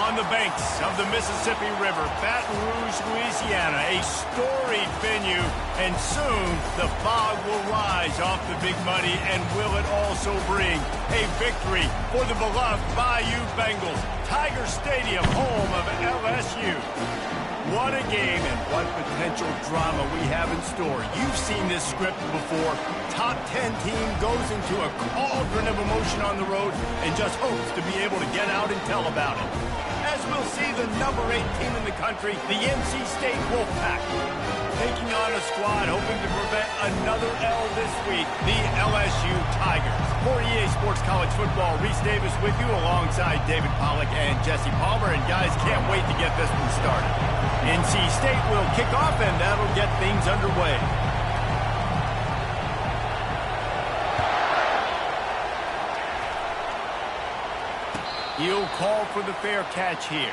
On the banks of the Mississippi River, Baton Rouge, Louisiana, a storied venue, and soon the fog will rise off the Big Muddy, and will it also bring a victory for the beloved Bayou Bengals, Tiger Stadium, home of LSU. What a game and what potential drama we have in store. You've seen this script before. Top 10 team goes into a cauldron of emotion on the road and just hopes to be able to get out and tell about it. As we'll see the number 8 team in the country, the NC State Wolfpack, taking on a squad hoping to prevent another L this week, the LSU Tigers. For EA Sports College Football, Reese Davis with you alongside David Pollack and Jesse Palmer. And guys, can't wait to get this one started. NC State will kick off, and that'll get things underway. He'll call for the fair catch here.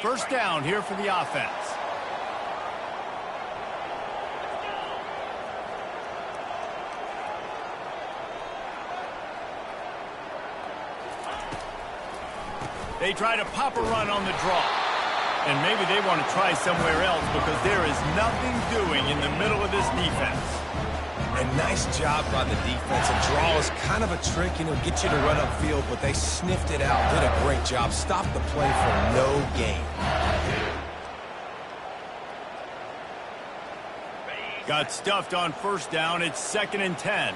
First down here for the offense. They try to pop a run on the draw. And maybe they want to try somewhere else because there is nothing doing in the middle of this defense. And nice job by the defense. A draw is kind of a trick, get you to run upfield, but they sniffed it out, did a great job, stopped the play for no gain. Got stuffed on first down. It's 2nd and 10.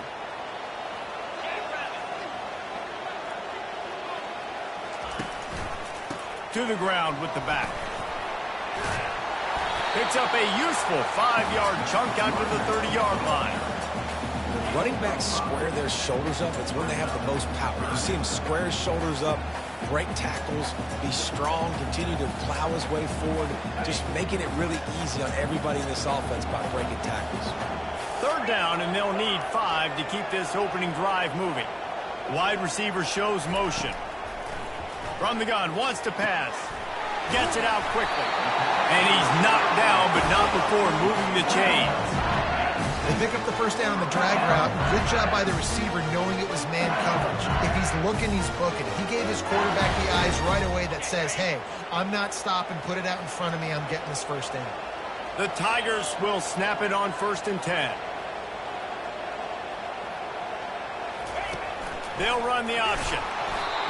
To the ground with the back. Picks up a useful 5-yard chunk out to the 30-yard line. When running backs square their shoulders up, it's when they have the most power. You see him square his shoulders up, break tackles, be strong, continue to plow his way forward, just making it really easy on everybody in this offense by breaking tackles. 3rd down, and they'll need 5 to keep this opening drive moving. Wide receiver shows motion. From the gun, wants to pass. Gets it out quickly. And he's knocked down, but not before moving the chains. They pick up the first down on the drag route. Good job by the receiver knowing it was man coverage. If he's looking, he's booking it. He gave his quarterback the eyes right away that says, hey, I'm not stopping. Put it out in front of me. I'm getting this first down. The Tigers will snap it on 1st and 10. They'll run the option.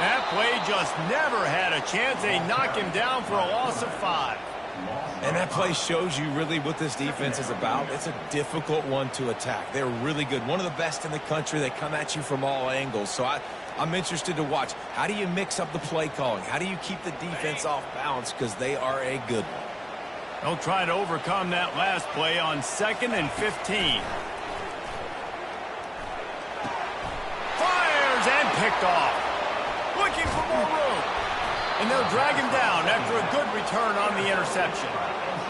That play just never had a chance. They knock him down for a loss of 5. And that play shows you really what this defense is about. It's a difficult one to attack. They're really good. One of the best in the country. They come at you from all angles. So I'm interested to watch. How do you mix up the play calling? How do you keep the defense off balance? Because they are a good one. They'll try to overcome that last play on 2nd and 15. Fires and picked off. Looking for more room. And they'll drag him down after a good return on the interception.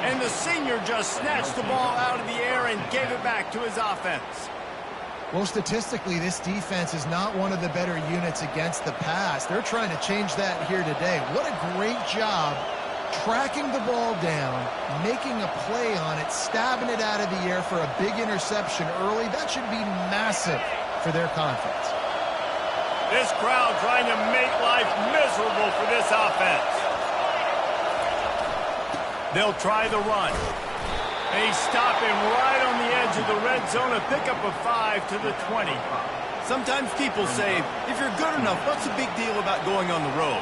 And the senior just snatched the ball out of the air and gave it back to his offense. Well, statistically, this defense is not one of the better units against the pass. They're trying to change that here today. What a great job tracking the ball down, making a play on it, stabbing it out of the air for a big interception early. That should be massive for their confidence. This crowd trying to make life miserable for this offense. They'll try the run. They stop him right on the edge of the red zone, a pickup of 5 to the 20. Sometimes people say, if you're good enough, what's the big deal about going on the road?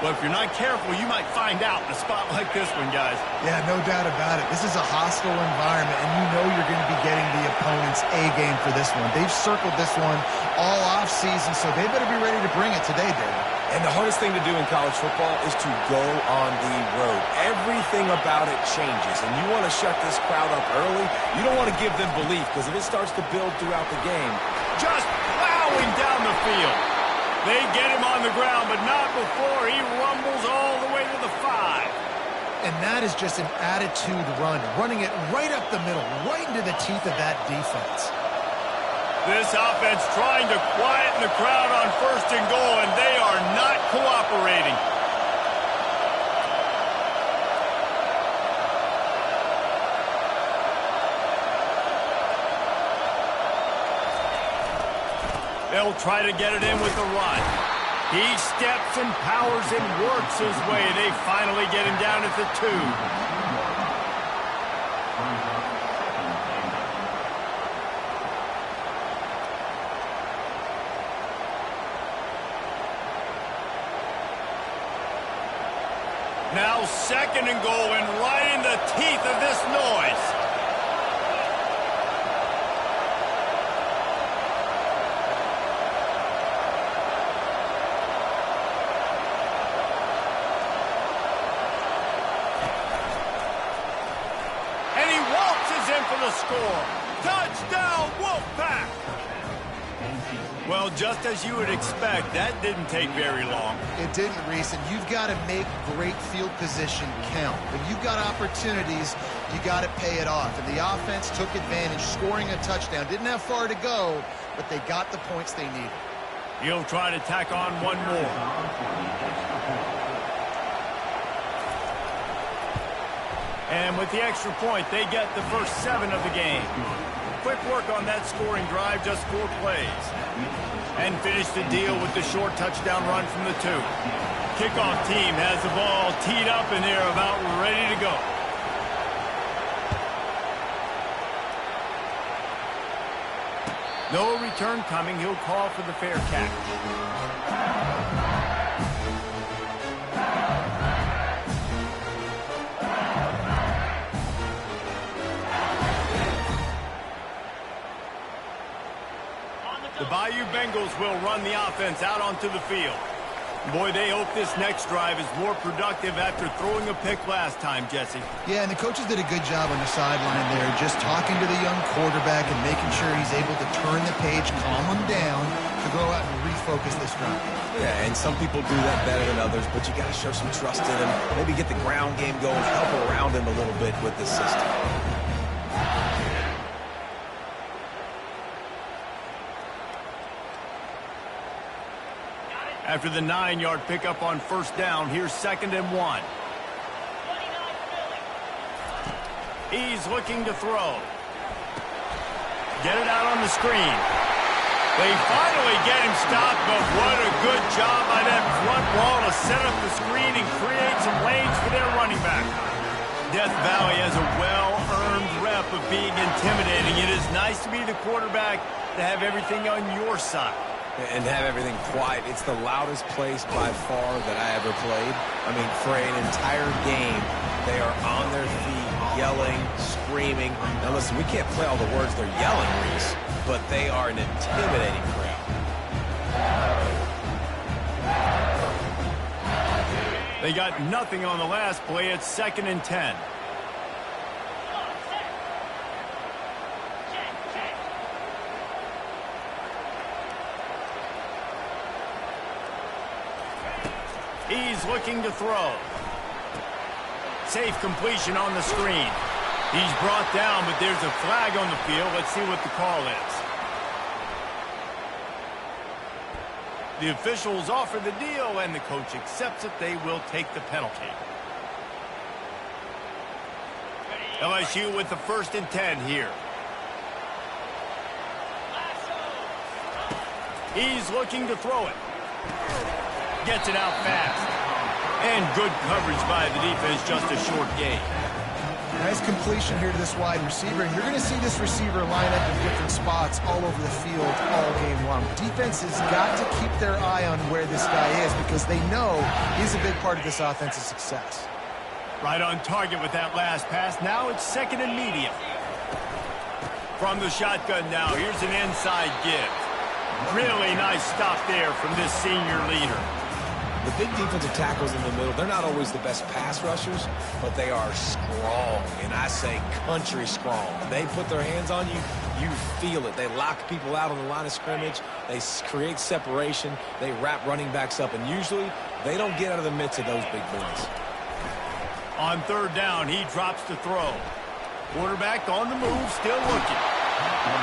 Well, if you're not careful, you might find out in a spot like this one, guys. Yeah, no doubt about it. This is a hostile environment, and you know you're going to be getting the opponent's A-game for this one. They've circled this one all offseason, so they better be ready to bring it today, David. And the hardest thing to do in college football is to go on the road. Everything about it changes, and you want to shut this crowd up early. You don't want to give them belief, because if it starts to build throughout the game. Just plowing down the field. They get him on the ground, but not before he rumbles all the way to the 5. And that is just an attitude run, running it right up the middle, right into the teeth of that defense. This offense trying to quieten the crowd on 1st and goal, and they are not cooperating. They'll try to get it in with the run. He steps and powers and works his way. They finally get him down at the 2. Now 2nd and goal, and right in the teeth of this noise. For the score. Touchdown, Wolfpack! Well, just as you would expect, that didn't take very long. It didn't, Reese, and you've got to make great field position count. When you've got opportunities, you got to pay it off. And the offense took advantage, scoring a touchdown. Didn't have far to go, but they got the points they needed. He'll try to tack on one more. And with the extra point, they get the first 7 of the game. Quick work on that scoring drive, just 4 plays. And finish the deal with the short touchdown run from the 2. Kickoff team has the ball teed up, and they're about ready to go. No return coming. He'll call for the fair catch. The Bayou Bengals will run the offense out onto the field. Boy, they hope this next drive is more productive after throwing a pick last time, Jesse. Yeah, and the coaches did a good job on the sideline there, just talking to the young quarterback and making sure he's able to turn the page, calm him down, to go out and refocus this drive. Yeah, and some people do that better than others, but you got to show some trust in him. Maybe get the ground game going, help around him a little bit with this system. After the 9-yard pickup on 1st down, here's 2nd and 1. He's looking to throw. Get it out on the screen. They finally get him stopped, but what a good job by that front wall to set up the screen and create some lanes for their running back. Death Valley has a well-earned rep of being intimidating. It is nice to be the quarterback to have everything on your side. And have everything quiet. It's the loudest place by far that I ever played. I mean, for an entire game, they are on their feet, yelling, screaming. Now listen, we can't play all the words they're yelling, Reese, but they are an intimidating crowd. They got nothing on the last play. It's 2nd and 10. He's looking to throw. Safe completion on the screen. He's brought down, but there's a flag on the field. Let's see what the call is. The officials offer the deal, and the coach accepts it. They will take the penalty. LSU with the 1st and 10 here. He's looking to throw it. Gets it out fast. And good coverage by the defense, just a short gain. Nice completion here to this wide receiver. And you're going to see this receiver line up in different spots all over the field all game long. Defense has got to keep their eye on where this guy is because they know he's a big part of this offense's success. Right on target with that last pass. Now it's 2nd and medium. From the shotgun now, here's an inside give. Really nice stop there from this senior leader. The big defensive tackles in the middle, they're not always the best pass rushers, but they are strong, and I say country strong. They put their hands on you, you feel it. They lock people out on the line of scrimmage. They create separation. They wrap running backs up, and usually they don't get out of the midst of those big boys. On 3rd down, he drops to throw. Quarterback on the move, still looking.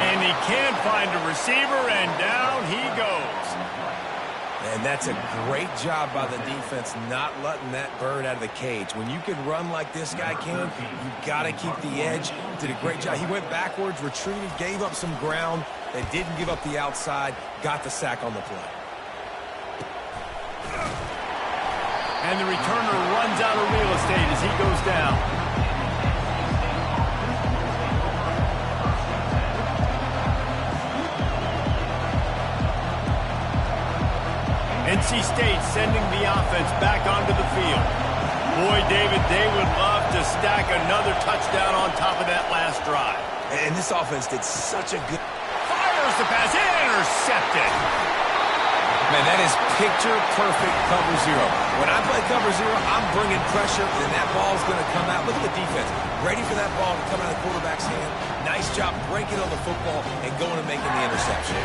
And he can't find a receiver, and down he goes. And that's a great job by the defense not letting that bird out of the cage. When you can run like this guy can, you've got to keep the edge. Did a great job. He went backwards, retreated, gave up some ground, and didn't give up the outside, got the sack on the play. And the returner runs out of real estate as he goes down. NC State sending the offense back onto the field. Boy, David, they would love to stack another touchdown on top of that last drive. And this offense did such a good... Fires the pass, intercepted. Man, that is picture-perfect cover zero. When I play cover zero, I'm bringing pressure, and that ball's going to come out. Look at the defense. Ready for that ball to come out of the quarterback's hand. Nice job breaking on the football and going and making the interception.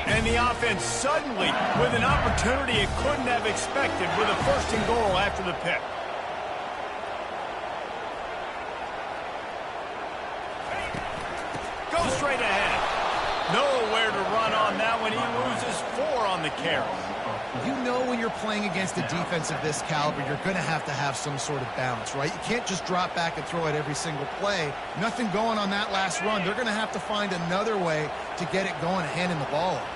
And the offense suddenly with an opportunity it couldn't have expected with a 1st and goal after the pick. Go straight ahead. Nowhere to run on that one. He loses 4 on the carry. You know when you're playing against a defense of this caliber, you're going to have some sort of balance, right? You can't just drop back and throw it every single play. Nothing going on that last run. They're going to have to find another way to get it going and handing the ball off.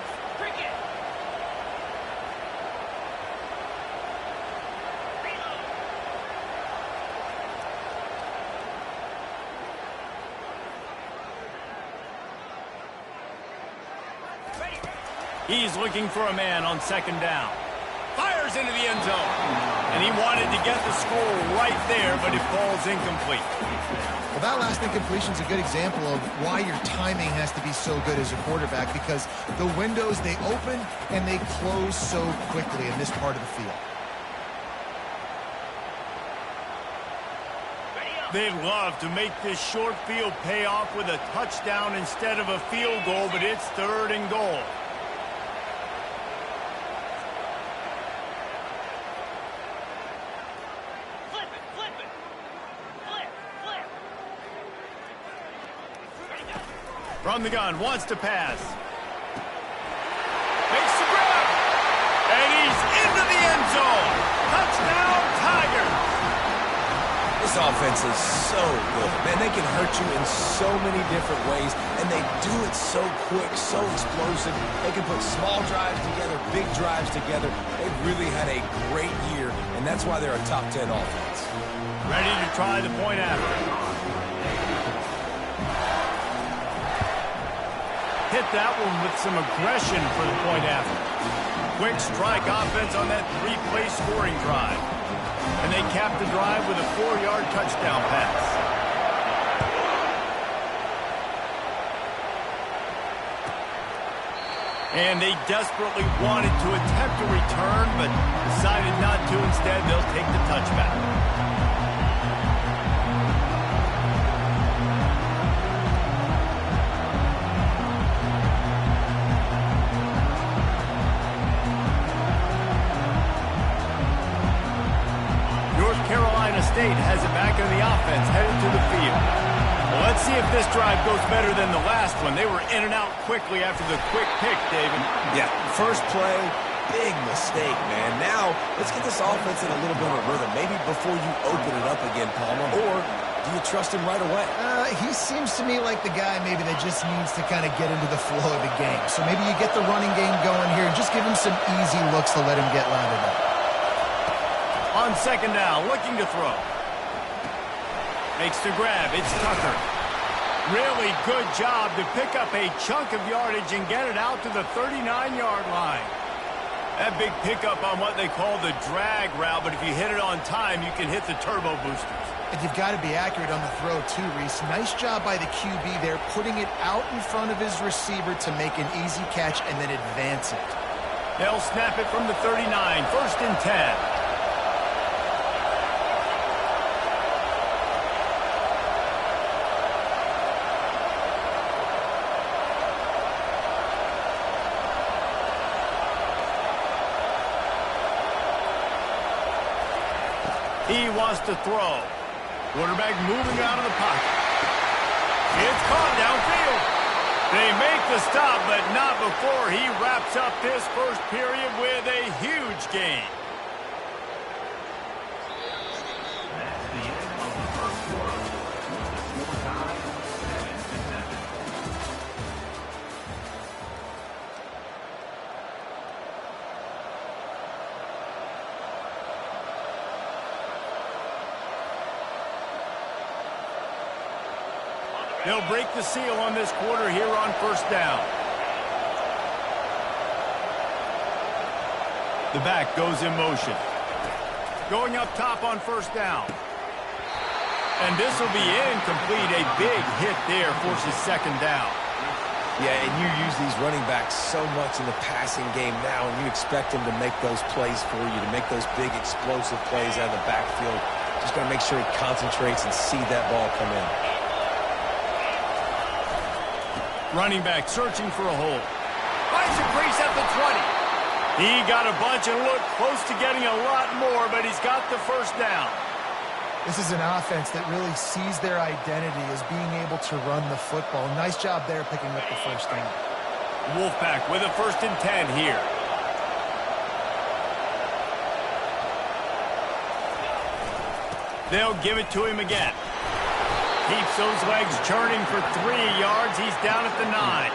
He's looking for a man on 2nd down. Fires into the end zone. And he wanted to get the score right there, but it falls incomplete. Well, that last incompletion is a good example of why your timing has to be so good as a quarterback, because the windows, they open and they close so quickly in this part of the field. They'd love to make this short field pay off with a touchdown instead of a field goal, but it's 3rd and goal. From the gun, wants to pass. Makes the grab. And he's into the end zone. Touchdown, Tigers. This offense is so good. Man, they can hurt you in so many different ways, and they do it so quick, so explosive. They can put small drives together, big drives together. They've really had a great year, and that's why they're a top 10 offense. Ready to try the point after. Hit that one with some aggression for the point after. Quick strike offense on that 3-play scoring drive. And they cap the drive with a 4-yard touchdown pass. And they desperately wanted to attempt a return, but decided not to. Instead, they'll take the touchback. State has it back in the offense, headed to the field. Well, let's see if this drive goes better than the last one. They were in and out quickly after the quick pick, David. Yeah, first play, big mistake, man. Now, let's get this offense in a little bit of a rhythm. Maybe before you open it up again, Palmer, or do you trust him right away? He seems to me like the guy maybe that just needs to kind of get into the flow of the game. So maybe you get the running game going here and just give him some easy looks to let him get lathered up. On 2nd down, looking to throw. Makes the grab. It's Tucker. Really good job to pick up a chunk of yardage and get it out to the 39-yard line. That big pickup on what they call the drag route, but if you hit it on time, you can hit the turbo boosters. And you've got to be accurate on the throw, too, Reese. Nice job by the QB there, putting it out in front of his receiver to make an easy catch and then advance it. They'll snap it from the 39, 1st and 10. He wants to throw. Quarterback moving out of the pocket. It's caught downfield. They make the stop, but not before he wraps up this first period with a huge gain. They'll break the seal on this quarter here on first down. The back goes in motion. Going up top on first down. And this will be incomplete. A big hit there forces second down. Yeah, and you use these running backs so much in the passing game now, and you expect them to make those plays for you, to make those big explosive plays out of the backfield. Just got to make sure he concentrates and see that ball come in. Running back searching for a hole. Finds a crease at the 20. He got a bunch and looked close to getting a lot more, but he's got the first down. This is an offense that really sees their identity as being able to run the football. Nice job there picking up the first down. Wolfpack with a 1st and 10 here. They'll give it to him again. Keeps those legs churning for 3 yards. He's down at the 9.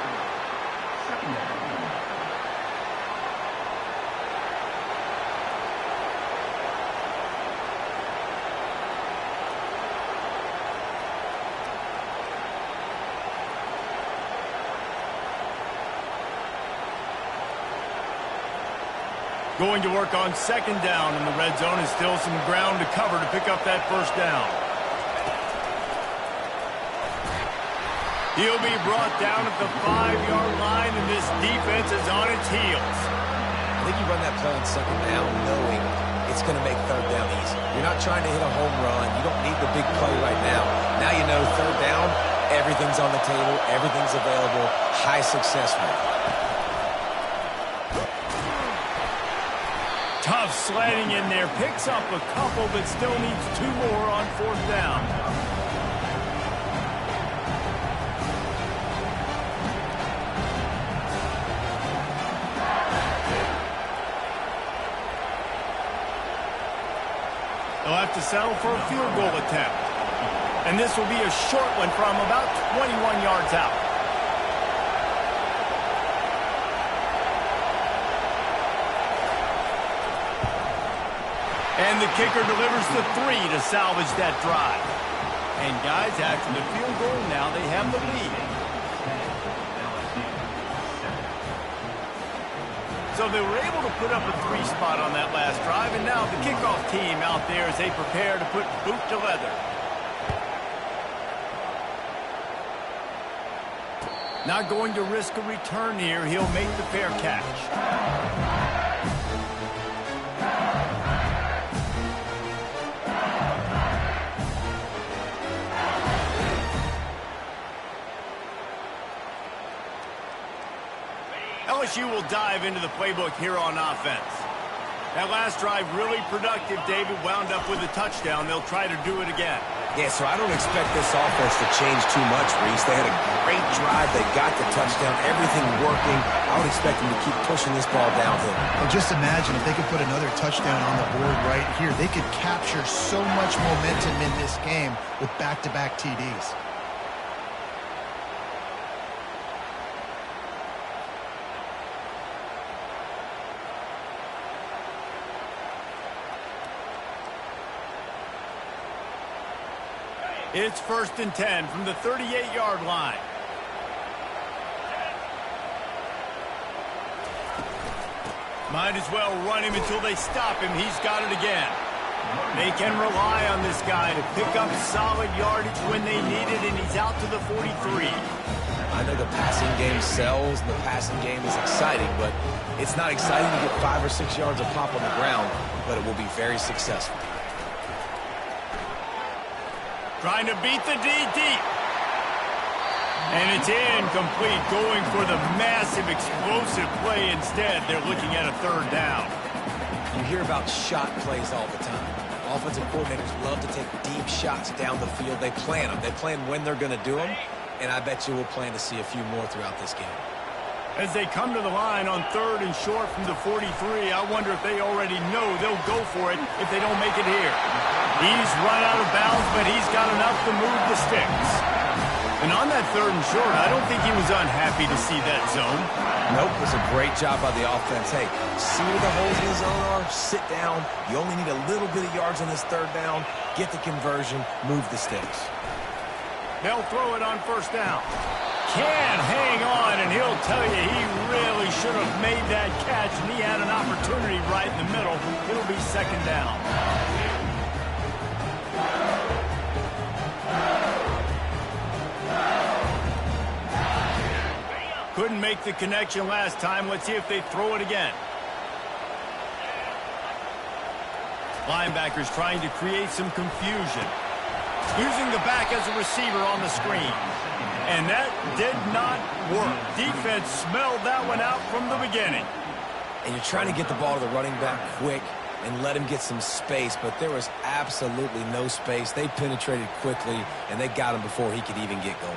Going to work on second down in the red zone, and still some ground to cover to pick up that first down. He'll be brought down at the 5-yard line, and this defense is on its heels. I think you run that play on second down knowing it's going to make third down easy. You're not trying to hit a home run. You don't need the big play right now. Now you know third down, everything's on the table, everything's available, high success rate. Tough sledding in there, picks up a couple, but still needs 2 more on fourth down. They'll have to settle for a field goal attempt. And this will be a short one from about 21 yards out. And the kicker delivers the 3 to salvage that drive. And guys, after the field goal, now they have the lead. So they were able to put up a 3 spot on that last drive, and now the kickoff team out there as they prepare to put boot to leather. Not going to risk a return here. He'll make the fair catch. LSU will dive into the playbook here on offense. That last drive really productive. David wound up with a touchdown. They'll try to do it again. Yeah, so I don't expect this offense to change too much, Reese. They had a great drive. They got the touchdown. Everything working. I would expect them to keep pushing this ball downhill. Well, just imagine if they could put another touchdown on the board right here. They could capture so much momentum in this game with back-to-back TDs. It's 1st and 10 from the 38-yard line. Might as well run him until they stop him. He's got it again. They can rely on this guy to pick up solid yardage when they need it, and he's out to the 43. I know the passing game sells, and the passing game is exciting, but it's not exciting to get 5 or 6 yards of pop on the ground, but it will be very successful. Trying to beat the D deep. And it's incomplete, going for the massive explosive play instead. They're looking at a 3rd down. You hear about shot plays all the time. Offensive coordinators love to take deep shots down the field. They plan them. They plan when they're going to do them, and I bet you we'll plan to see a few more throughout this game. As they come to the line on 3rd and short from the 43, I wonder if they already know they'll go for it if they don't make it here. He's run out of bounds, but he's got enough to move the sticks. And on that 3rd and short, I don't think he was unhappy to see that zone. Nope, it was a great job by the offense. Hey, see where the holes in the zone are, sit down. You only need a little bit of yards on this 3rd down. Get the conversion, move the sticks. They'll throw it on 1st down. Can hang on, and he'll tell you he really should have made that catch, and he had an opportunity right in the middle. It'll be 2nd down. Couldn't make the connection last time. Let's see if they throw it again. Linebackers trying to create some confusion. Using the back as a receiver on the screen. And that did not work. Defense smelled that one out from the beginning. And you're trying to get the ball to the running back quick and let him get some space, but there was absolutely no space. They penetrated quickly, and they got him before he could even get going.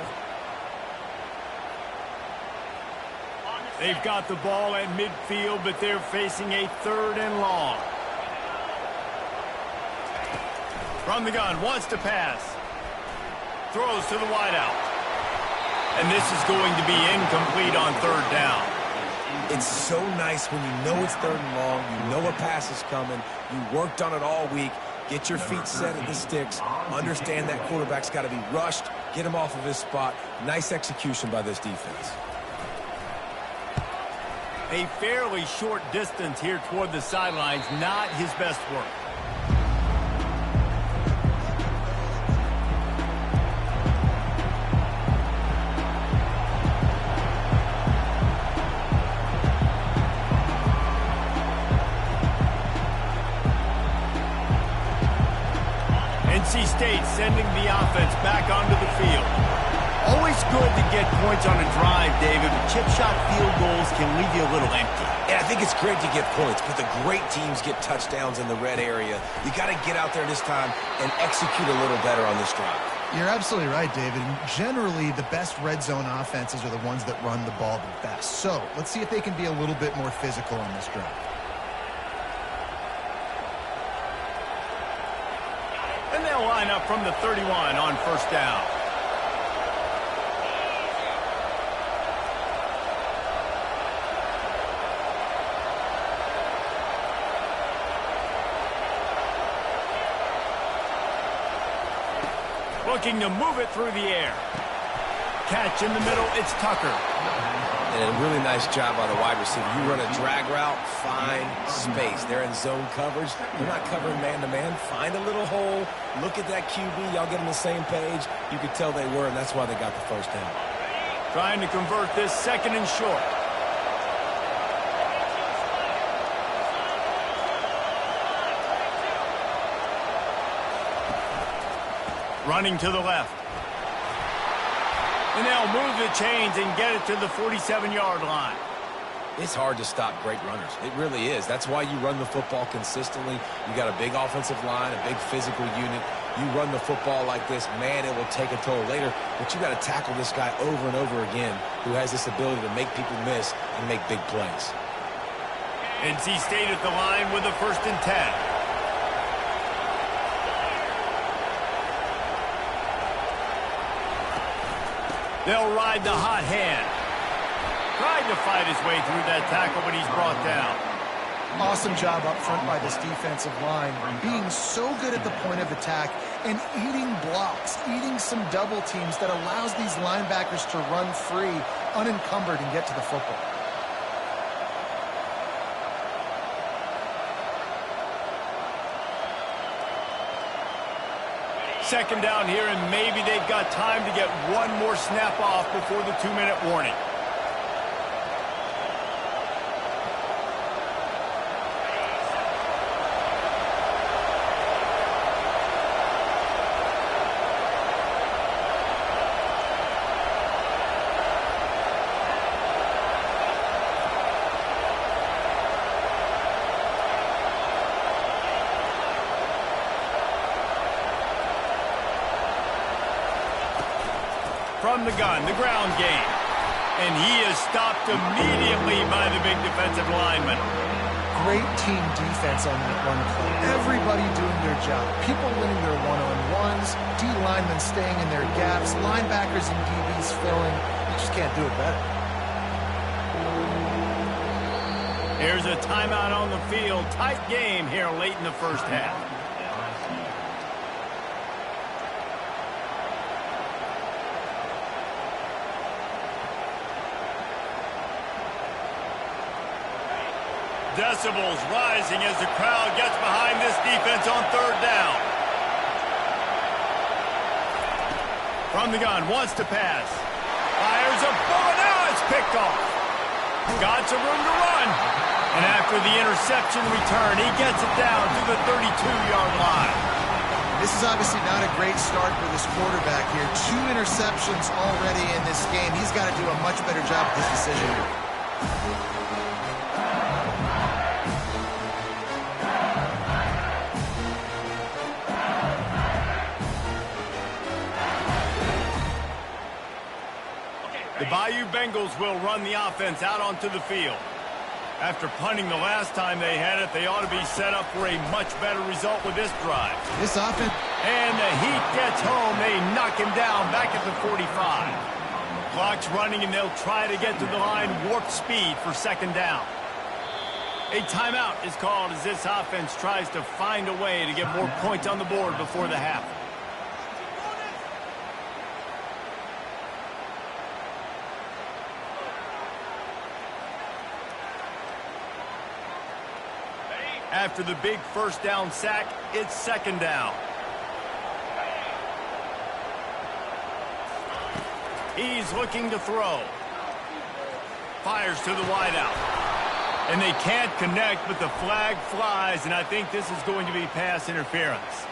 They've got the ball at midfield, but they're facing a 3rd and long. From the gun, wants to pass. Throws to the wideout. And this is going to be incomplete on 3rd down. It's so nice when you know it's 3rd and long, you know a pass is coming, you worked on it all week, get your feet set at the sticks, understand that quarterback's got to be rushed, get him off of his spot. Nice execution by this defense. A fairly short distance here toward the sidelines, not his best work. NC State sending the offense back onto the field. Always good to get points on a drive, David, but chip shot field goals can leave you a little empty. Yeah, I think it's great to get points, but the great teams get touchdowns in the red area. You got to get out there this time and execute a little better on this drive. You're absolutely right, David. Generally, the best red zone offenses are the ones that run the ball the best. So let's see if they can be a little bit more physical on this drive. And they'll line up from the 31 on 1st down. Looking to move it through the air. Catch in the middle, it's Tucker. And a really nice job by the wide receiver. You run a drag route, find space. They're in zone coverage. They're not covering man-to-man. Find a little hole. Look at that QB. Y'all get on the same page. You could tell they were, and that's why they got the 1st down. Trying to convert this 2nd and short. Running to the left. And they'll move the chains and get it to the 47-yard line. It's hard to stop great runners. It really is. That's why you run the football consistently. You got a big offensive line, a big physical unit. You run the football like this, man, it will take a toll later. But you got to tackle this guy over and over again who has this ability to make people miss and make big plays. NC State at the line with a 1st and 10. They'll ride the hot hand. Tried to fight his way through that tackle, but he's brought down. Awesome job up front by this defensive line, being so good at the point of attack and eating blocks, eating some double teams that allows these linebackers to run free, unencumbered, and get to the football. Second down here, and maybe they've got time to get one more snap off before the 2-minute warning. from the gun, the ground game. And he is stopped immediately by the big defensive lineman. Great team defense on that run play. Everybody doing their job. People winning their one-on-ones, D linemen staying in their gaps, linebackers and DBs filling. You just can't do it better. Here's a timeout on the field. Tight game here late in the first half. Decibels rising as the crowd gets behind this defense on third down. From the gun, wants to pass. Fires a bullet, now it's picked off. Got some room to run. And after the interception return, he gets it down to the 32-yard line. This is obviously not a great start for this quarterback here. 2 interceptions already in this game. He's got to do a much better job with this decision here. The Bayou Bengals will run the offense out onto the field. After punting the last time they had it, they ought to be set up for a much better result with this drive. This offense. And the Heat gets home. They knock him down back at the 45. Clock's running, and they'll try to get to the line warp speed for second down. A timeout is called as this offense tries to find a way to get more points on the board before the half. After the big first down sack, it's second down. He's looking to throw. Fires to the wideout. And they can't connect, but the flag flies, and I think this is going to be pass interference.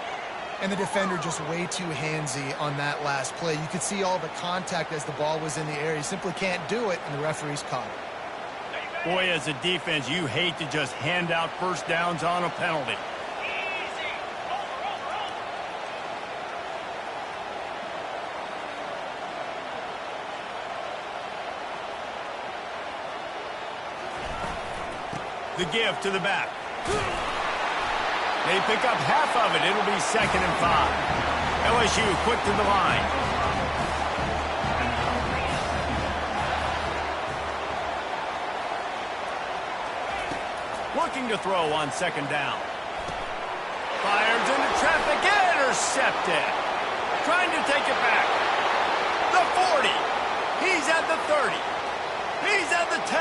And the defender just way too handsy on that last play. You could see all the contact as the ball was in the air. He simply can't do it, and the referee's caught it. Boy, as a defense, you hate to just hand out first downs on a penalty. The give to the back. They pick up half of it. It'll be 2nd and 5. LSU quick to the line. Looking to throw on second down. Fires into traffic, intercepted. Trying to take it back. The 40. He's at the 30. He's at the 10.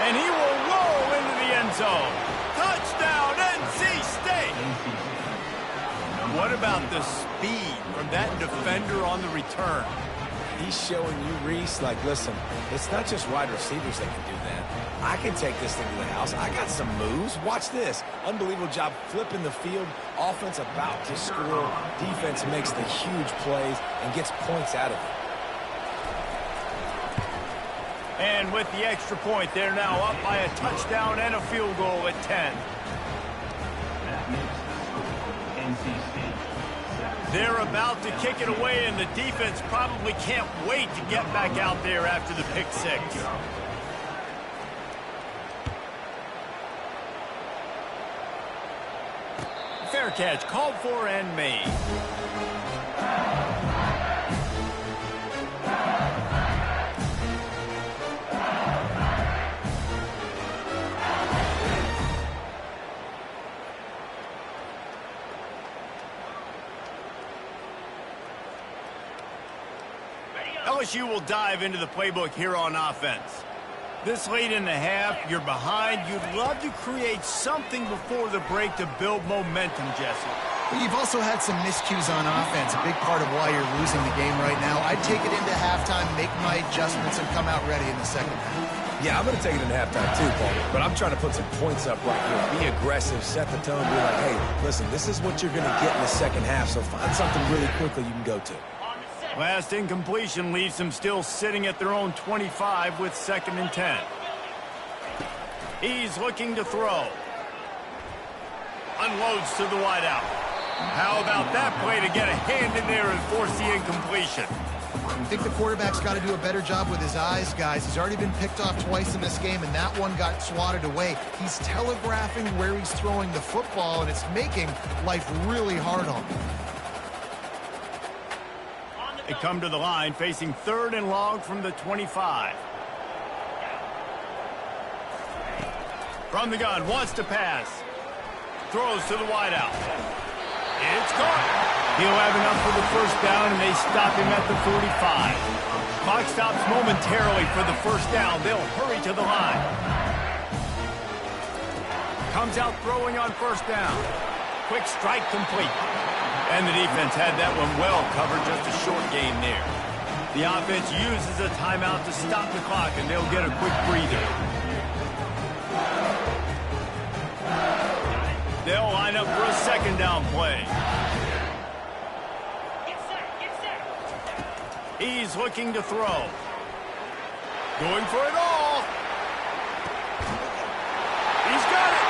And he will roll into the end zone. Touchdown, NC State. What about the speed from that defender on the return? He's showing you, Reese, like, listen, it's not just wide receivers that can do that. I can take this thing to the house. I got some moves. Watch this. Unbelievable job flipping the field. Offense about to score. Defense makes the huge plays and gets points out of it. And with the extra point, they're now up by a touchdown and a field goal at 10. They're about to kick it away, and the defense probably can't wait to get back out there after the pick six. Fair catch, called for and made. LSU will dive into the playbook here on offense. This late in the half, you're behind. You'd love to create something before the break to build momentum, Jesse. But you've also had some miscues on offense, a big part of why you're losing the game right now. I'd take it into halftime, make my adjustments, and come out ready in the second half. Yeah, I'm going to take it into halftime too, Paul. But I'm trying to put some points up right here. Be aggressive, set the tone, be like, hey, listen, this is what you're going to get in the second half, so find something really quickly you can go to. Last incompletion leaves them still sitting at their own 25 with 2nd and 10. He's looking to throw. Unloads to the wideout. How about that play to get a hand in there and force the incompletion? I think the quarterback's got to do a better job with his eyes, guys. He's already been picked off twice in this game, and that one got swatted away. He's telegraphing where he's throwing the football, and it's making life really hard on him. They come to the line facing 3rd and long from the 25. From the gun, wants to pass. Throws to the wideout. It's gone. He'll have enough for the first down, and they stop him at the 45. Clock stops momentarily for the first down. They'll hurry to the line. Comes out throwing on first down. Quick strike complete. And the defense had that one well covered, just a short game there. The offense uses a timeout to stop the clock, and they'll get a quick breather. They'll line up for a second down play. He's looking to throw. Going for it all. He's got it.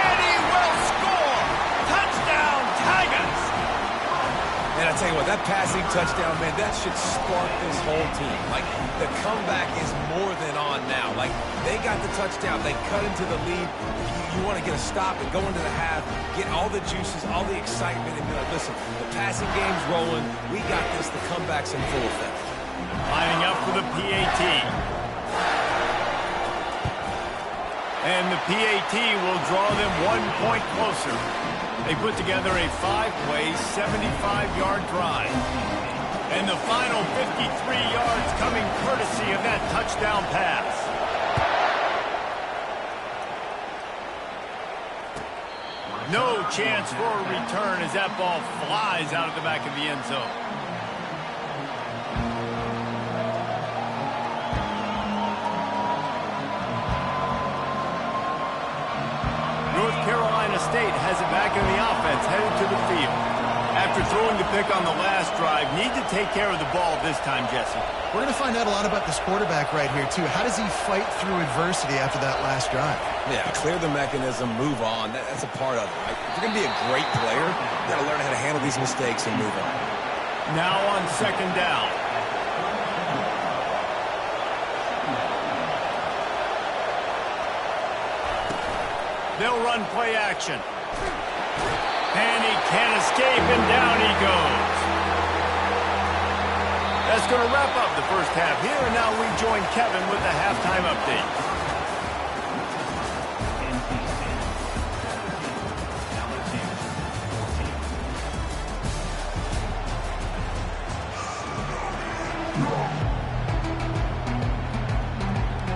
And he will score. Touchdown, Tigers. And I tell you what, that passing touchdown, man, that should spark this whole team. Like, the comeback is more than on now. Like, they got the touchdown. They cut into the lead. You want to get a stop and go into the half, get all the juices, all the excitement, and be like, listen, the passing game's rolling. We got this. The comeback's in full effect. Lining up for the PAT. And the PAT will draw them 1 point closer. They put together a 5-play, 75-yard drive. And the final 53 yards coming courtesy of that touchdown pass. No chance for a return as that ball flies out of the back of the end zone. North Carolina State has it back in the offense, headed to the field. After throwing the pick on the last drive, need to take care of the ball this time, Jesse. We're going to find out a lot about this quarterback right here, too. How does he fight through adversity after that last drive? Yeah, clear the mechanism, move on. That's a part of it. Right? If you're going to be a great player, you got to learn how to handle these mistakes and move on. Now on second down. They'll run play action. And he can't escape, and down he goes. That's going to wrap up the first half here, and now we join Kevin with the halftime update.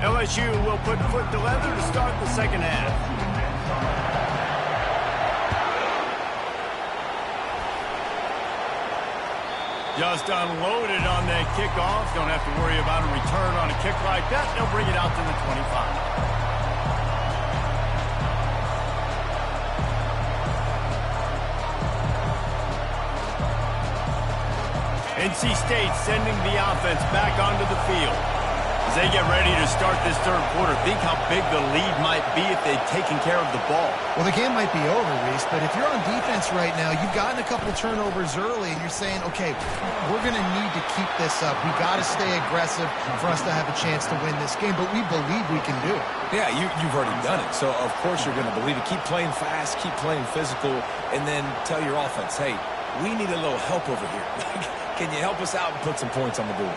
LSU will put foot to leather to start the second half. Just unloaded on that kickoff. Don't have to worry about a return on a kick like that. They'll bring it out to the 25. NC State sending the offense back onto the field. As they get ready to start this third quarter, think how big the lead might be if they'd taken care of the ball. Well, the game might be over, Reese, but if you're on defense right now, you've gotten a couple turnovers early, and you're saying, okay, we're going to need to keep this up. We got to stay aggressive for us to have a chance to win this game, but we believe we can do it. Yeah, you've already done it, so of course you're going to believe it. Keep playing fast, keep playing physical, and then tell your offense, hey, we need a little help over here. Can you help us out and put some points on the board?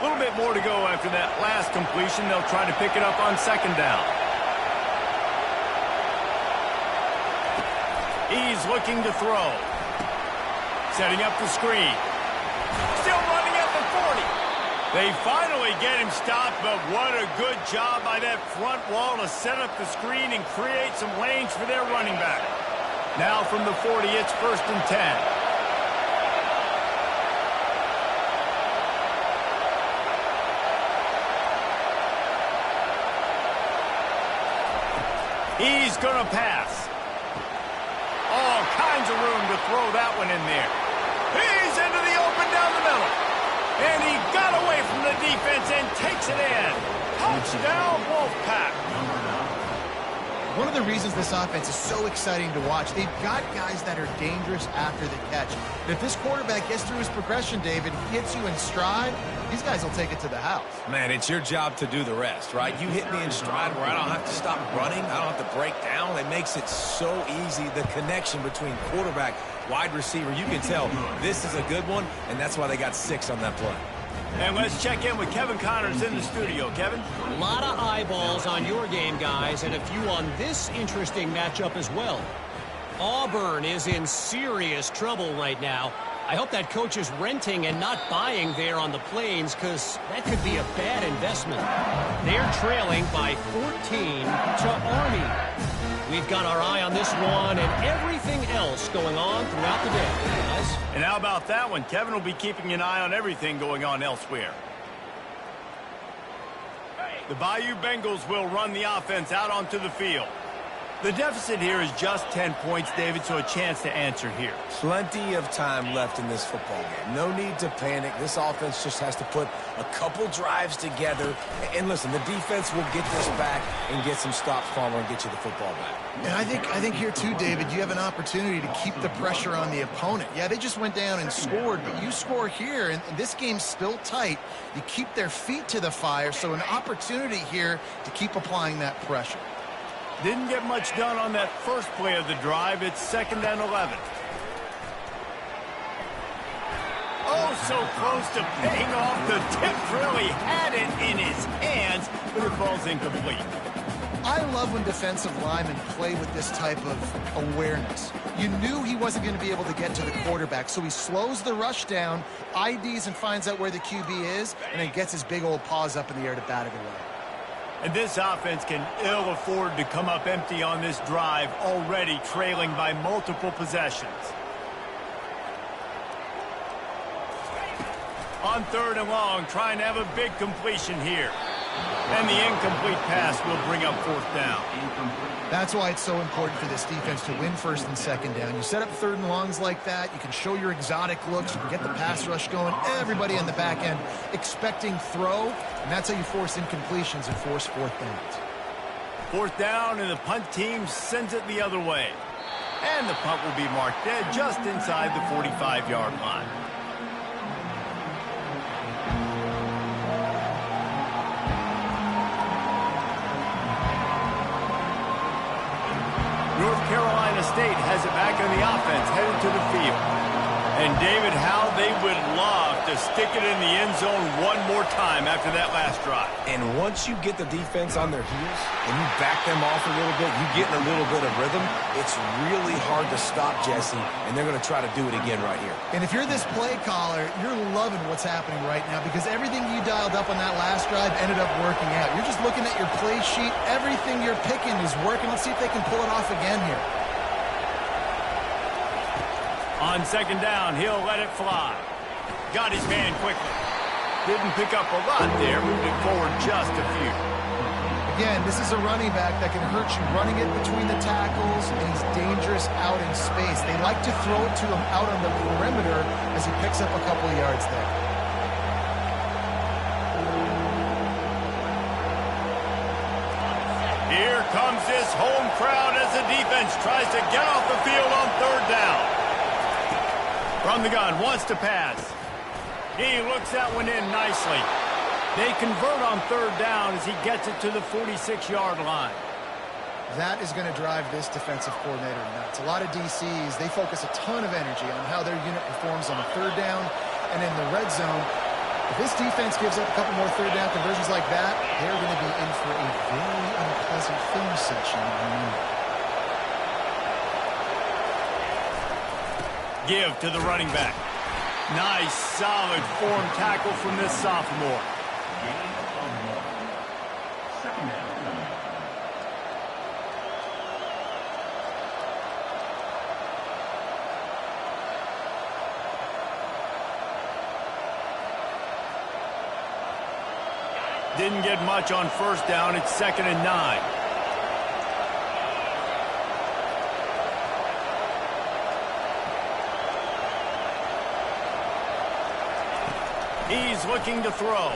A little bit more to go after that last completion. They'll try to pick it up on second down. He's looking to throw. Setting up the screen. Still running at the 40. They finally get him stopped, but what a good job by that front wall to set up the screen and create some lanes for their running back. Now from the 40, it's 1st and 10. He's going to pass. All kinds of room to throw that one in there. He's into the open down the middle. And he got away from the defense and takes it in. Touchdown, Wolfpack. One of the reasons this offense is so exciting to watch, they've got guys that are dangerous after the catch. And if this quarterback gets through his progression, David, hits you in stride, these guys will take it to the house. Man, it's your job to do the rest, right? You hit me in stride where I don't have to stop running. I don't have to break down. It makes it so easy. The connection between quarterback, wide receiver, you can tell this is a good one, and that's why they got 6 on that play. And let's check in with Kevin Connors in the studio. Kevin? A lot of eyeballs on your game, guys, and a few on this interesting matchup as well. Auburn is in serious trouble right now. I hope that coach is renting and not buying there on the Plains, because that could be a bad investment. They're trailing by 14 to Army. We've got our eye on this one and everything else going on throughout the day, guys. And how about that one? Kevin will be keeping an eye on everything going on elsewhere. The Bayou Bengals will run the offense out onto the field. The deficit here is just 10 points, David, so a chance to answer here. Plenty of time left in this football game. No need to panic. This offense just has to put a couple drives together. And listen, the defense will get this back and get some stops, Palmer, and get you the football back. And I think here too, David, you have an opportunity to keep the pressure on the opponent. Yeah, they just went down and scored, but you score here, and this game's still tight. You keep their feet to the fire, so an opportunity here to keep applying that pressure. Didn't get much done on that first play of the drive. It's 2nd and 11. Oh, so close to paying off. The tip really had it in his hands, but it falls incomplete. I love when defensive linemen play with this type of awareness. You knew he wasn't going to be able to get to the quarterback, so he slows the rush down, IDs and finds out where the QB is, and then gets his big old paws up in the air to bat it away. And this offense can ill afford to come up empty on this drive, already trailing by multiple possessions. On 3rd and long, trying to have a big completion here. And the incomplete pass will bring up 4th down. That's why it's so important for this defense to win 1st and 2nd down. You set up 3rd and longs like that, you can show your exotic looks, you can get the pass rush going, everybody on the back end expecting throw, and that's how you force incompletions and force 4th downs. 4th down, and the punt team sends it the other way. And the punt will be marked dead just inside the 45-yard line. North Carolina State has it back on the offense, headed to the field. And David, how they would love to stick it in the end zone one more time after that last drive. And once you get the defense on their heels and you back them off a little bit, you get in a little bit of rhythm, it's really hard to stop, Jesse, and they're going to try to do it again right here. And if you're this play caller, you're loving what's happening right now because everything you dialed up on that last drive ended up working out. You're just looking at your play sheet. Everything you're picking is working. Let's see if they can pull it off again here. On 2nd down, he'll let it fly. Got his man quickly. Didn't pick up a lot there, moved it forward just a few. Again, this is a running back that can hurt you running it between the tackles, and he's dangerous out in space. They like to throw it to him out on the perimeter as he picks up a couple of yards there. Here comes this home crowd as the defense tries to get off the field on 3rd down. From the gun, wants to pass. He looks that one in nicely. They convert on 3rd down as he gets it to the 46-yard line. That is going to drive this defensive coordinator nuts. A lot of DCs, they focus a ton of energy on how their unit performs on a 3rd down and in the red zone. If this defense gives up a couple more 3rd down conversions like that, they're going to be in for a very unpleasant film section. Give to the running back. Nice, solid form tackle from this sophomore. Didn't get much on 1st down. It's 2nd and 9. He's looking to throw.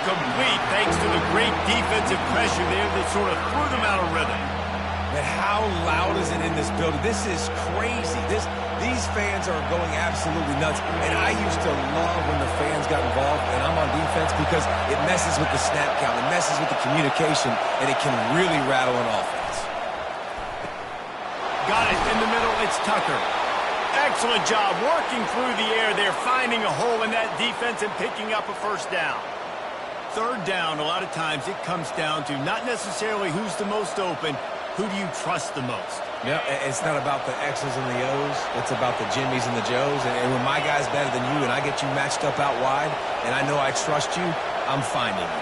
incomplete thanks to the great defensive pressure there that sort of threw them out of rhythm. And how loud is it in this building? This is crazy. These fans are going absolutely nuts. And I used to love when the fans got involved, and I'm on defense, because it messes with the snap count, it messes with the communication, and it can really rattle an offense. Got it in the middle. It's Tucker. Excellent job working through the air there, finding a hole in that defense and picking up a first down. Third down, a lot of times it comes down to not necessarily who's the most open, who do you trust the most? Yeah, it's not about the X's and the O's. It's about the Jimmies and the Joes. And when my guy's better than you and I get you matched up out wide and I know I trust you, I'm finding you.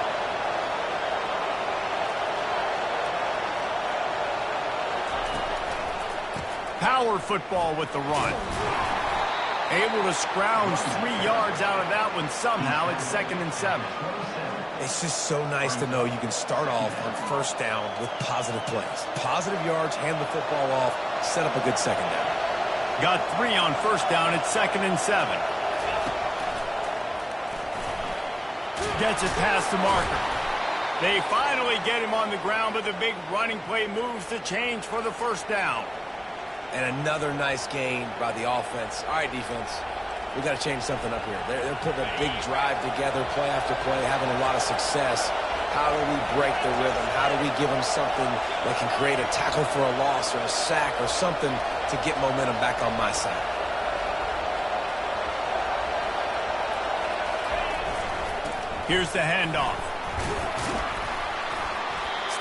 Power football with the run. Able to scrounge 3 yards out of that one somehow. It's 2nd and 7. It's just so nice to know you can start off on first down with positive plays. Positive yards, hand the football off, set up a good second down. Got 3 on first down. It's 2nd and 7. Gets it past the marker. They finally get him on the ground, but the big running play moves the change for the first down. And another nice gain by the offense. All right, defense. We got to change something up here. They're putting a big drive together, play after play, having a lot of success. How do we break the rhythm? How do we give them something that can create a tackle for a loss or a sack or something to get momentum back on my side? Here's the handoff.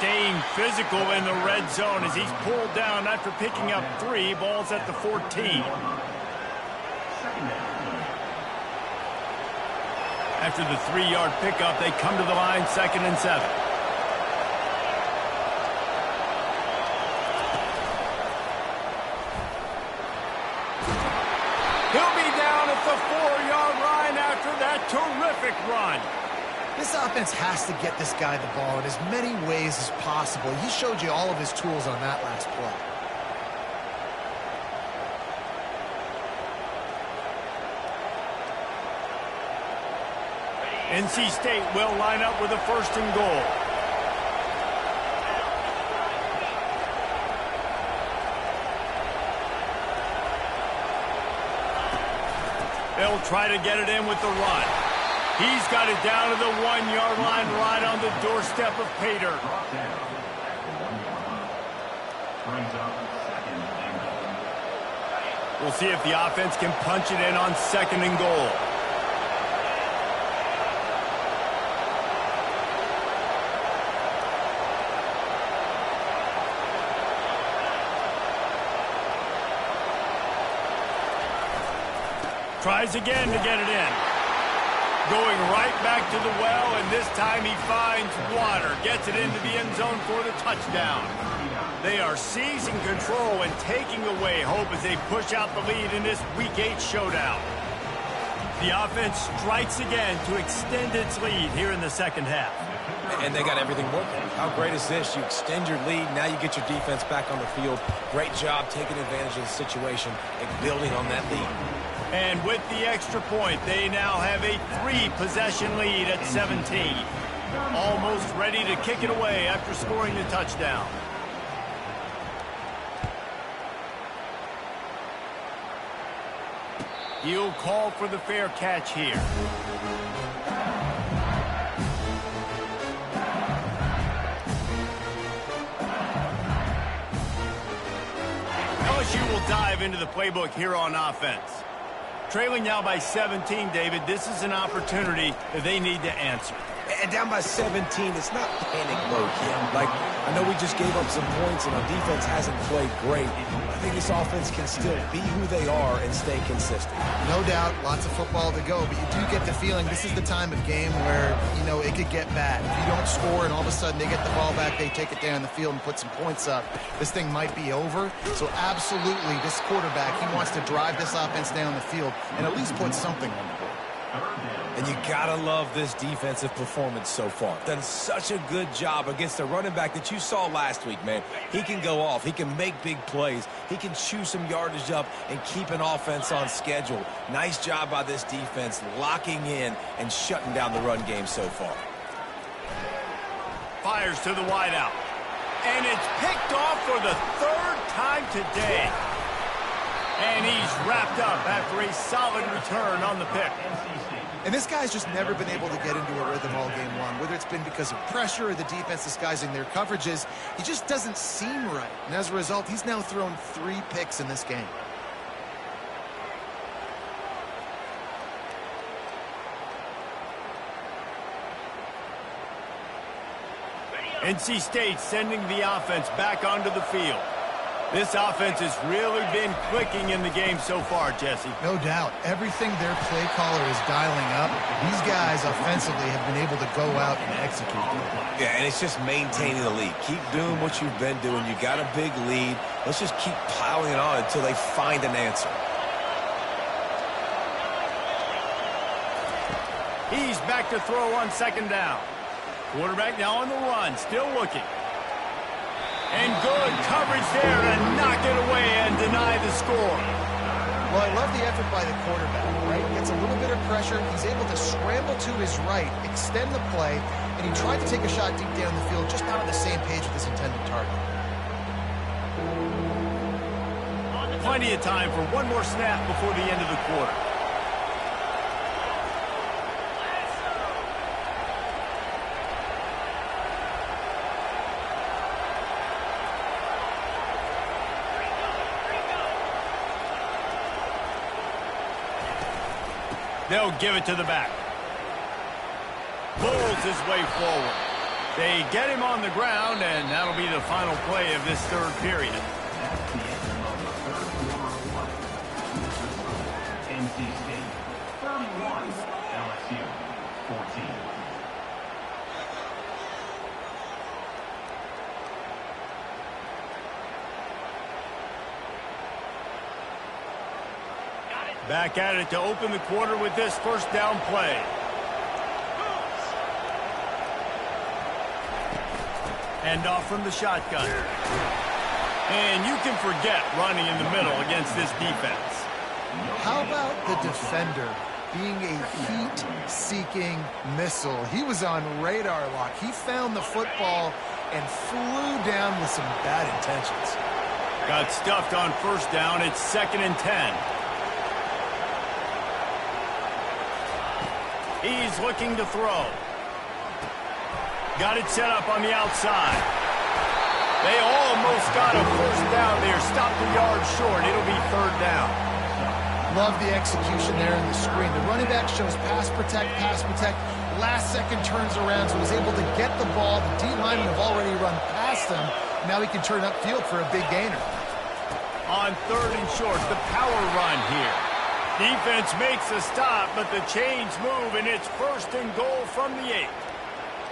Staying physical in the red zone as he's pulled down after picking up 3. Ball's at the 14. After the 3-yard pickup, they come to the line, 2nd and 7. He'll be down at the 4-yard line after that terrific run. This offense has to get this guy the ball in as many ways as possible. He showed you all of his tools on that last play. NC State will line up with a 1st and goal. They'll try to get it in with the run. He's got it down to the 1-yard line, right on the doorstep of Pater. We'll see if the offense can punch it in on 2nd and goal. Tries again to get it in. Going right back to the well, and this time he finds water. Gets it into the end zone for the touchdown. They are seizing control and taking away hope as they push out the lead in this Week 8 showdown. The offense strikes again to extend its lead here in the second half. And they got everything working. How great is this? You extend your lead, now you get your defense back on the field. Great job taking advantage of the situation and building on that lead. And with the extra point, they now have a 3-possession lead at 17. Almost ready to kick it away after scoring the touchdown. He'll call for the fair catch here. LSU will dive into the playbook here on offense. Trailing now by 17, David, this is an opportunity that they need to answer. And down by 17, it's not panic mode yet. Like, I know we just gave up some points and our defense hasn't played great. I think this offense can still be who they are and stay consistent. No doubt, lots of football to go, but you do get the feeling this is the time of game where, you know, it could get bad. If you don't score and all of a sudden they get the ball back, they take it down the field and put some points up, this thing might be over. So absolutely, this quarterback, he wants to drive this offense down the field and at least put something on the board. And you gotta love this defensive performance so far. Done such a good job against the running back that you saw last week, man. He can go off. He can make big plays. He can chew some yardage up and keep an offense on schedule. Nice job by this defense locking in and shutting down the run game so far. fires to the wideout. And it's picked off for the third time today. And he's wrapped up after a solid return on the pick. And this guy's just never been able to get into a rhythm all game long, whether it's been because of pressure or the defense disguising their coverages. He just doesn't seem right. And as a result, he's now thrown 3 picks in this game. NC State sending the offense back onto the field. This offense has really been clicking in the game so far, Jesse. No doubt. Everything their play caller is dialing up, these guys offensively have been able to go out and execute. Yeah, and it's just maintaining the lead. Keep doing what you've been doing. You got a big lead. Let's just keep piling it on until they find an answer. He's back to throw on second down. Quarterback now on the run, still looking. And good coverage there to knock it away and deny the score. Well, I love the effort by the quarterback, right? Gets a little bit of pressure. He's able to scramble to his right, extend the play, and he tried to take a shot deep down the field, just not on the same page with his intended target. Plenty of time for one more snap before the end of the quarter. They'll give it to the back. Pulls his way forward. They get him on the ground, and that'll be the final play of this third period. NC State 31, LSU 14. Back at it to open the quarter with this first down play. Hand off from the shotgun. And you can forget running in the middle against this defense. How about the defender being a heat-seeking missile? He was on radar lock. He found the football and flew down with some bad intentions. Got stuffed on first down. It's 2nd and 10. He's looking to throw. Got it set up on the outside. They almost got a first down there. Stopped a yard short. It'll be 3rd down. Love the execution there in the screen. The running back shows pass protect, pass protect. Last second turns around, so he's able to get the ball. The D linemen have already run past him. Now he can turn upfield for a big gainer. On 3rd and short, the power run here. Defense makes a stop, but the chains move, and it's 1st and goal from the 8.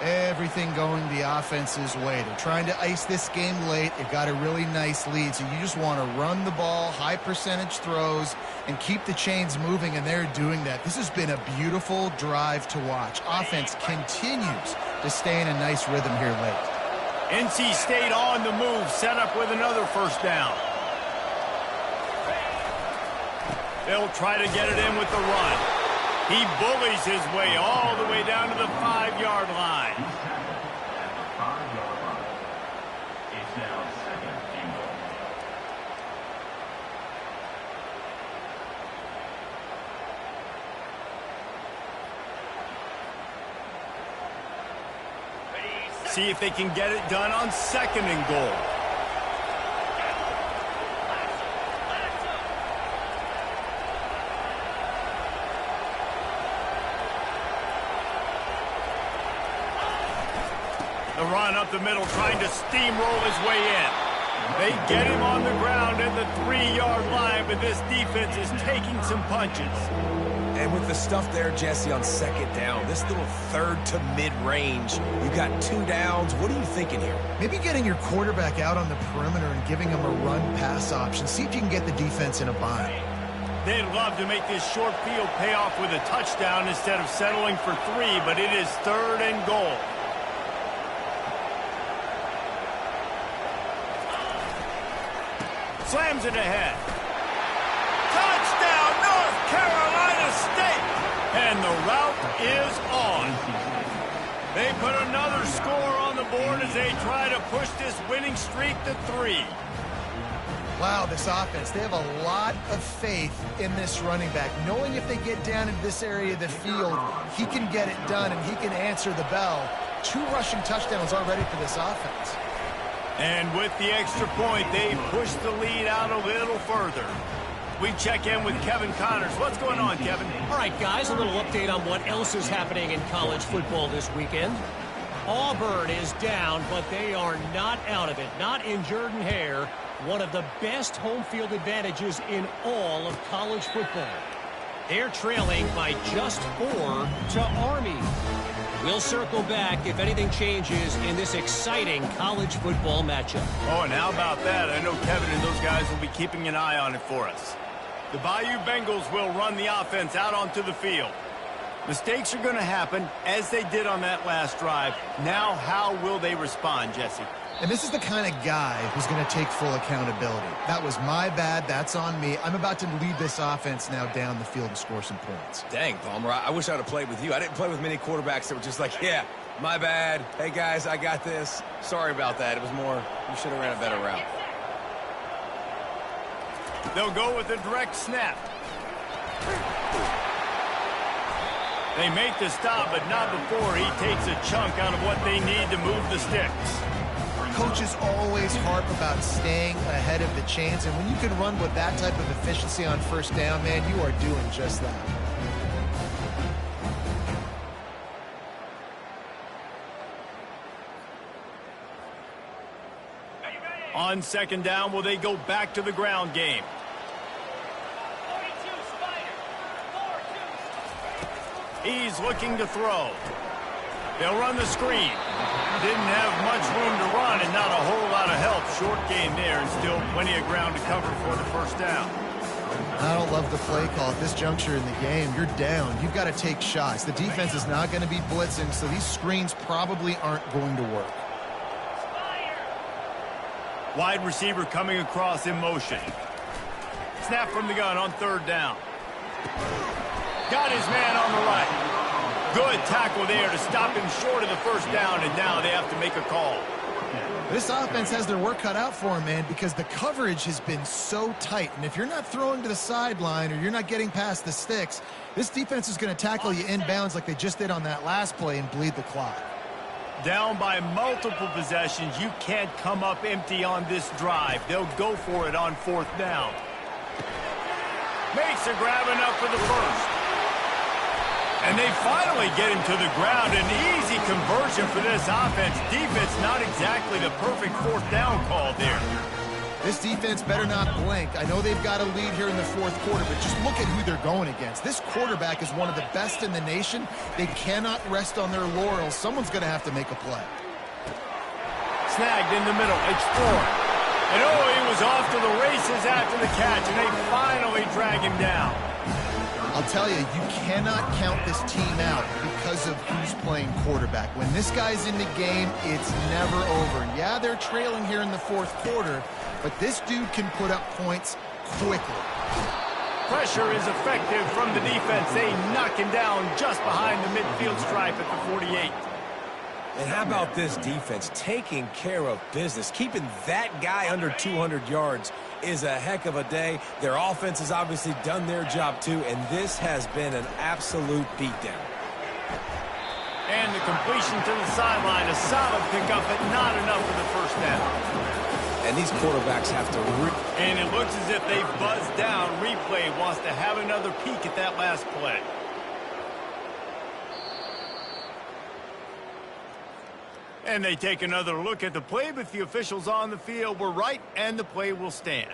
Everything going the offense's way. They're trying to ice this game late. They've got a really nice lead, so you just want to run the ball, high percentage throws, and keep the chains moving, and they're doing that. This has been a beautiful drive to watch. Offense continues to stay in a nice rhythm here late. NC State on the move, set up with another first down. They'll try to get it in with the run. He bullies his way all the way down to the 5-yard line. At the 5-yard line. It's now 2nd and goal. See if they can get it done on 2nd and goal. The run up the middle, trying to steamroll his way in. They get him on the ground at the 3-yard line, but this defense is taking some punches. And with the stuff there, Jesse, on 2nd down, this little 3rd to mid-range, you got 2 downs. What are you thinking here? Maybe getting your quarterback out on the perimeter and giving him a run-pass option. See if you can get the defense in a bind. They'd love to make this short field pay off with a touchdown instead of settling for 3, but it is 3rd and goal. Slams it ahead. Touchdown, North Carolina State! And the route is on. They put another score on the the board as they try to push this winning streak to 3. Wow, this offense, they have a lot of faith in this running back, knowing if they get down into this area of the field, he can get it done and he can answer the bell. 2 rushing touchdowns already for this offense. And with the extra point, they push the lead out a little further. We check in with Kevin Connors. What's going on, Kevin? All right, guys, a little update on what else is happening in college football this weekend. Auburn is down, but they are not out of it. Not in Jordan-Hare, one of the best home field advantages in all of college football. They're trailing by just 4 to Army. We'll circle back if anything changes in this exciting college football matchup. Oh, and how about that? I know Kevin and those guys will be keeping an eye on it for us. The Bayou Bengals will run the offense out onto the field. Mistakes are going to happen, as they did on that last drive. Now, how will they respond, Jesse? And this is the kind of guy who's going to take full accountability. That was my bad. That's on me. I'm about to lead this offense now down the field and score some points. Dang, Palmer, I wish I'd have played with you. I didn't play with many quarterbacks that were just like, yeah, my bad. Hey, guys, I got this. Sorry about that. It was more, you should have ran a better route. They'll go with a direct snap. They make the stop, but not before he takes a chunk out of what they need to move the sticks. Coaches always harp about staying ahead of the chains, and when you can run with that type of efficiency on first down, man, you are doing just that. On second down, will they go back to the ground game? He's looking to throw. They'll run the screen. Didn't have much room to run and not a whole lot of help. Short game there and still plenty of ground to cover for the first down. I don't love the play call at this juncture in the game. You're down. You've got to take shots. The defense is not going to be blitzing, so these screens probably aren't going to work. Wide receiver coming across in motion. Snap from the gun on third down. Got his man on the right. Good tackle there to stop him short of the first down, and now they have to make a call. This offense has their work cut out for them, man, because the coverage has been so tight. And if you're not throwing to the sideline or you're not getting past the sticks, this defense is going to tackle you inbounds like they just did on that last play and bleed the clock. Down by multiple possessions, you can't come up empty on this drive. They'll go for it on fourth down. Makes a grab enough for the first. And they finally get him to the ground. An easy conversion for this offense. Defense not exactly the perfect fourth down call there. This defense better not blink. I know they've got a lead here in the fourth quarter, but just look at who they're going against. This quarterback is one of the best in the nation. They cannot rest on their laurels. Someone's going to have to make a play. Snagged in the middle, exploring. And oh, he was off to the races after the catch, and they finally drag him down. I'll tell you, you cannot count this team out because of who's playing quarterback. When this guy's in the game, it's never over. Yeah, they're trailing here in the fourth quarter, but this dude can put up points quickly. Pressure is effective from the defense. They knock him down just behind the midfield stripe at the 48. And how about this defense taking care of business? Keeping that guy under 200 yards is a heck of a day. Their offense has obviously done their job too, and this has been an absolute beatdown. And the completion to the sideline, a solid pickup, but not enough for the first down. And these quarterbacks have to... And it looks as if they've buzzed down. Replay wants to have another peek at that last play. And they take another look at the play, but the officials on the field were right, and the play will stand.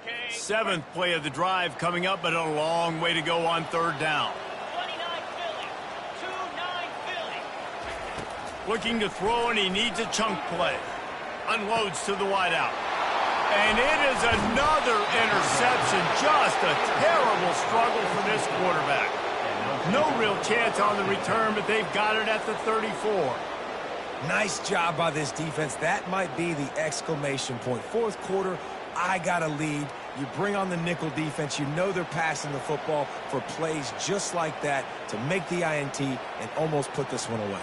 Okay. Seventh play of the drive coming up, but a long way to go on third down. 29 Philly. 2-9 Philly. Looking to throw, and he needs a chunk play. Unloads to the wideout. And it is another interception. Just a terrible struggle for this quarterback. No real chance on the return, but they've got it at the 34. Nice job by this defense. That might be the exclamation point. Fourth quarter, I got a lead. You bring on the nickel defense. You know they're passing the football for plays just like that to make the INT and almost put this one away.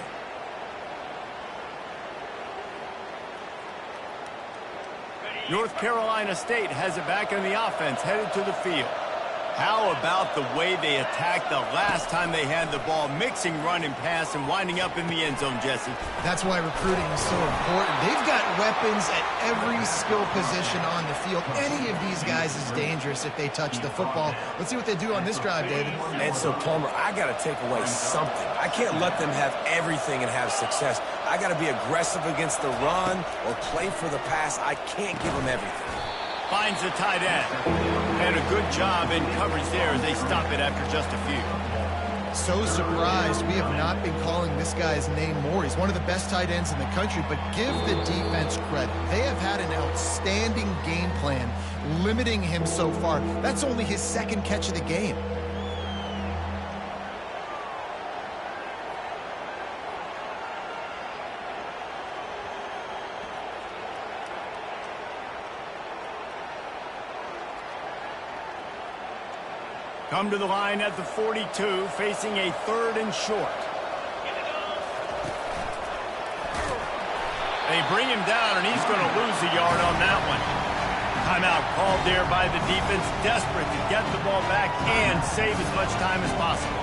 North Carolina State has it back on the offense, headed to the field. How about the way they attacked the last time they had the ball, mixing run and pass and winding up in the end zone, Jesse? That's why recruiting is so important. They've got weapons at every skill position on the field. Any of these guys is dangerous if they touch the football. Let's see what they do on this drive, David. And so, Palmer, I got to take away something. I can't let them have everything and have success. I got to be aggressive against the run or play for the pass. I can't give them everything. Finds the tight end. And a good job in coverage there as they stop it after just a few. So surprised we have not been calling this guy's name more. He's one of the best tight ends in the country, but give the defense credit. They have had an outstanding game plan limiting him so far. That's only his second catch of the game. Come to the line at the 42, facing a 3rd and short. They bring him down, and he's going to lose a yard on that one. Timeout called there by the defense, desperate to get the ball back and save as much time as possible.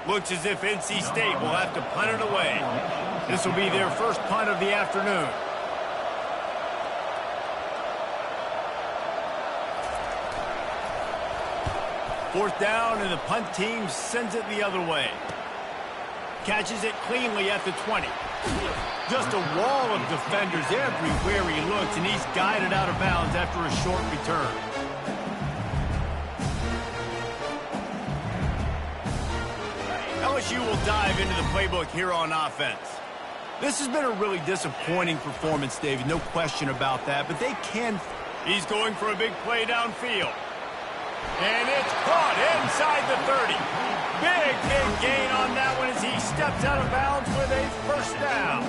Looks as if NC State will have to punt it away. This will be their first punt of the afternoon. Fourth down, and the punt team sends it the other way. Catches it cleanly at the 20. Just a wall of defenders everywhere he looks, and he's guided out of bounds after a short return. LSU will dive into the playbook here on offense. This has been a really disappointing performance, David, no question about that, but they can. He's going for a big play downfield. And it's caught inside the 30. Big gain on that one as he steps out of bounds with a first down.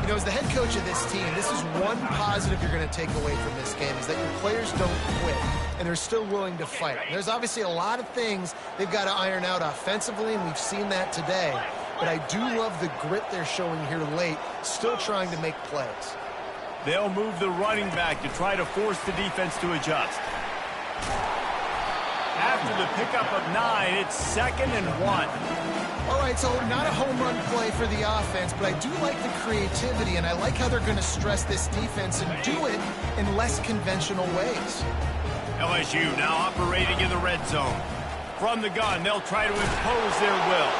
You know, as the head coach of this team, this is one positive you're going to take away from this game, is that your players don't quit, and they're still willing to fight. There's obviously a lot of things they've got to iron out offensively, and we've seen that today. But I do love the grit they're showing here late, still trying to make plays. They'll move the running back to try to force the defense to adjust. After the pickup of 9, it's 2nd and 1. All right, so not a home run play for the offense, but I do like the creativity, and I like how they're going to stress this defense and do it in less conventional ways. LSU now operating in the red zone. From the gun, they'll try to impose their will.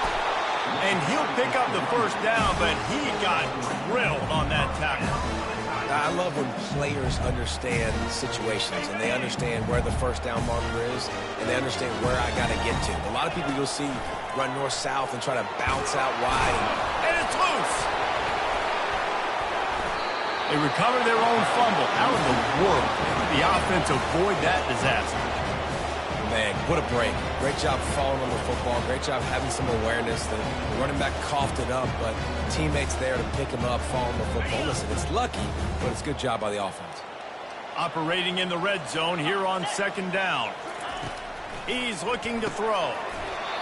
And he'll pick up the first down, but he got drilled on that tackle. I love when players understand situations and they understand where the first down marker is and they understand where I got to get to. A lot of people you'll see run north-south and try to bounce out wide. And it's loose. They recover their own fumble. How in the world did the offense avoid that disaster? Man, what a break. Great job following on the football. Great job having some awareness. The running back coughed it up, but teammates there to pick him up, following the football. Listen, it's lucky, but it's a good job by the offense. Operating in the red zone here on 2nd down. He's looking to throw.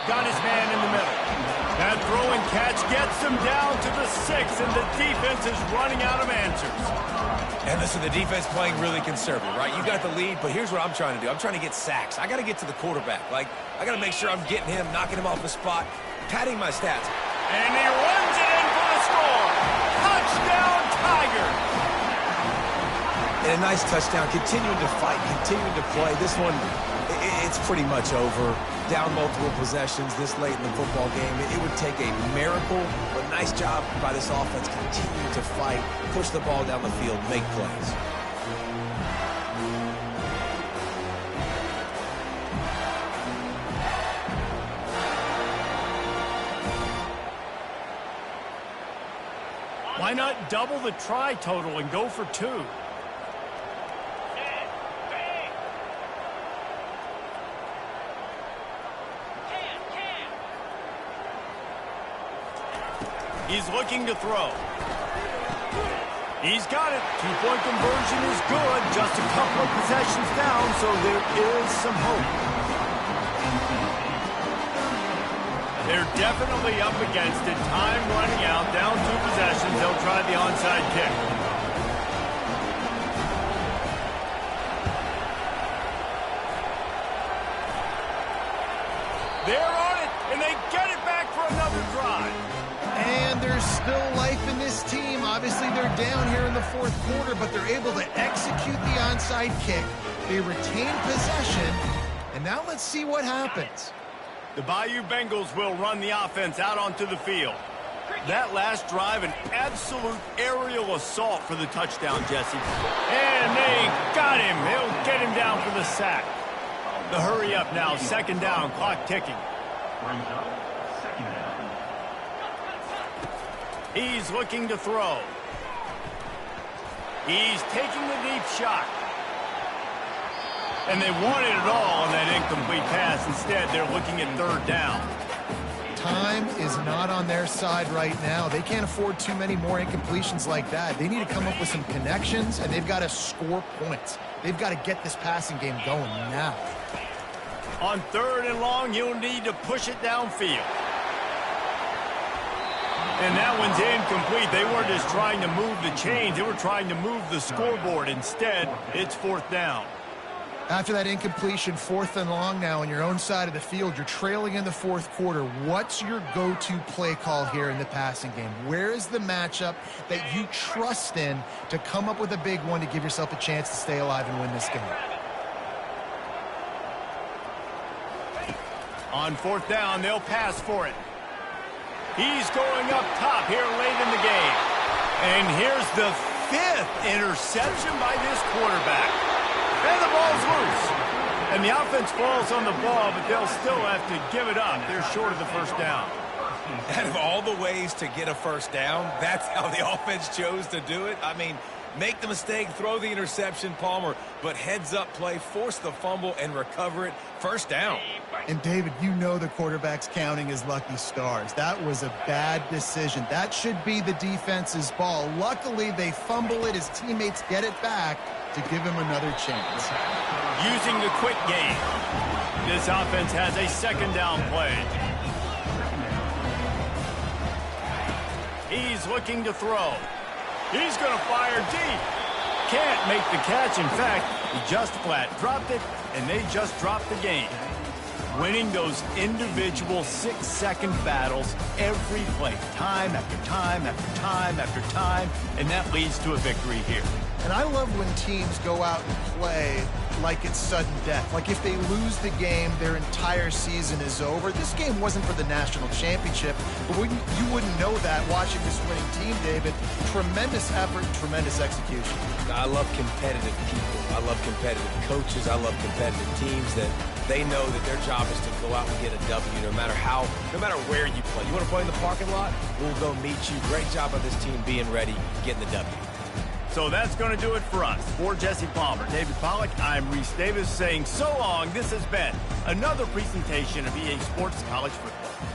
Got his man in the middle. That throw and catch gets him down to the 6, and the defense is running out of answers. And listen, the defense playing really conservative, right? You got the lead, but here's what I'm trying to do. I'm trying to get sacks. I got to get to the quarterback. Like, I got to make sure I'm getting him, knocking him off the spot, padding my stats. And he runs it in for the score. Touchdown, Tiger. And a nice touchdown. Continuing to fight, continuing to play. This one, it's pretty much over. Down multiple possessions this late in the football game. It would take a miracle, but nice job by this offense continuing to fight, push the ball down the field, make plays. Why not double the try total and go for 2? He's looking to throw. He's got it. Two-point conversion is good. Just a couple of possessions down, so there is some hope. They're definitely up against it. Time running out. Down 2 possessions. They'll try the onside kick. They're on it, and they get it back for another drive. And there's still life in this team. Obviously, they're down here in the 4th quarter, but they're able to execute the onside kick. They retain possession, and now let's see what happens. The Bayou Bengals will run the offense out onto the field. That last drive, an absolute aerial assault for the touchdown, Jesse. And they got him. They'll get him down for the sack. The hurry up now, 2nd down, clock ticking. Brings up 2nd down. He's looking to throw. He's taking the deep shot. And they wanted it all on that incomplete pass. Instead, they're looking at 3rd down. Time is not on their side right now. They can't afford too many more incompletions like that. They need to come up with some connections, and they've got to score points. They've got to get this passing game going now. On 3rd and long, you'll need to push it downfield. And that one's incomplete. They weren't just trying to move the chains. They were trying to move the scoreboard. Instead, it's 4th down. After that incompletion, 4th and long now on your own side of the field, you're trailing in the 4th quarter. What's your go-to play call here in the passing game? Where is the matchup that you trust in to come up with a big one to give yourself a chance to stay alive and win this game? On 4th down, they'll pass for it. He's going up top here late in the game. And here's the 5th interception by this quarterback. And the ball's loose. And the offense falls on the ball, but they'll still have to give it up. They're short of the 1st down. Out of all the ways to get a 1st down, that's how the offense chose to do it. I mean, make the mistake, throw the interception, Palmer, but heads-up play, force the fumble, and recover it. 1st down. And, David, you know the quarterback's counting his lucky stars. That was a bad decision. That should be the defense's ball. Luckily, they fumble it. His teammates get it back to give him another chance. Using the quick game. This offense has a 2nd down play. He's looking to throw. He's going to fire deep. Can't make the catch. In fact, he just flat dropped it, and they just dropped the game. Winning those individual 6-second battles every play, time after time after time after time, and that leads to a victory here. And I love when teams go out and play like it's sudden death. Like if they lose the game, their entire season is over. This game wasn't for the national championship, but you wouldn't know that watching this winning team, David. Tremendous effort, tremendous execution. I love competitive people. I love competitive coaches. I love competitive teams that they know that their job is to go out and get a W no matter where you play. You want to play in the parking lot? We'll go meet you. Great job of this team being ready, getting the W. So that's going to do it for us. For Jesse Palmer, David Pollack, I'm Reese Davis saying so long. This has been another presentation of EA Sports College Football.